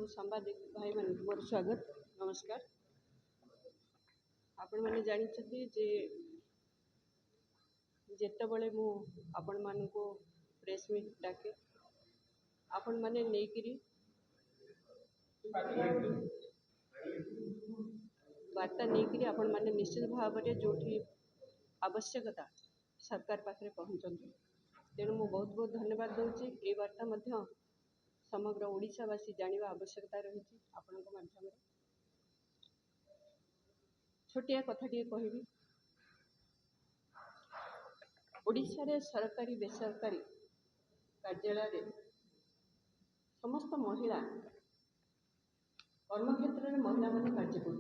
सब सांबादिक भाई मान मोर स्वागत नमस्कार। आपण मैंने जानते जे जितेबले मु आपण मान को प्रेस मीट डाके आपण मैंने नहीं वार्ता नहीं आपण मैंने निश्चित भाव में जो आवश्यकता सरकार पाखे पहुँचती तेणु मु बहुत बहुत धन्यवाद दूसरी ये वार्ता मध्य समग्र ओडिशावासी जानिबा आवश्यकता रही आपण माध्यम छोटिया कथाटे कहबी ओडिशा रे सरकारी बेसरकारी कार्यालय समस्त महिला कर्मक्षेत्र में महिला माने कार्य कर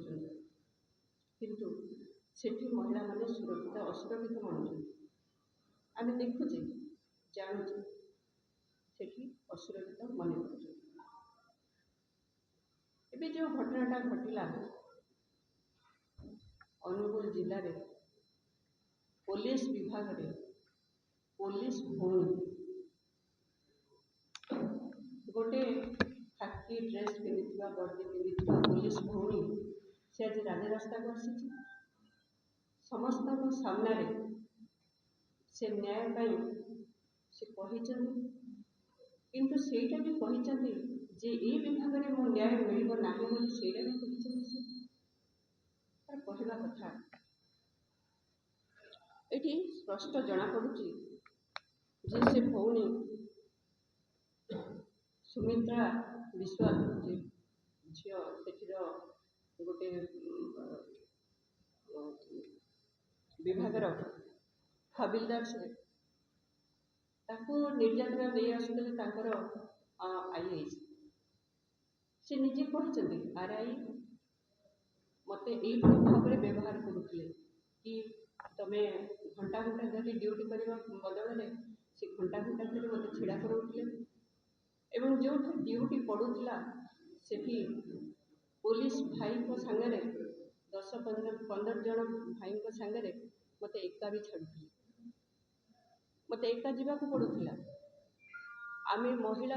किंतु सेठी महिला माने सुरक्षित असुरक्षित मानुछन आम देखुचे जानूचे सेठी असुरक्षित मन कर जो घटनाटा घटला अनुगुल जिले में पुलिस विभाग रे पुलिस भौणी गोटे खाकी ड्रेस पिंधि वर्दी पिंधि पुलिस भौणी से आज राजरास्ता को आसी समस्त सामने से न्याय पाई से किंतु सेटा भी कहते जे ये विभाग में मो न्याय मिल ना से कहवा कथा ये स्पष्ट जना पड़ुची जे से भौणी सुमित्रा विश्वास झी से गोटे विभागर हबिलदार से निर्यातना दे आसुले आईएएस से निजे कहते आरआई मत यही भाव में व्यवहार करुले कि तमें घंटा घंटा धरी ड्यूटी करने बदल में से घंटा घंटा धरी मत छिड़ा कराउले एवं जो ड्यूटी पड़ूला से पुलिस भाई को सांगे 10-15 जन भाई को सांगे मत एका भी छाड़ुले मत एका जावाक पड़ूला आम महिला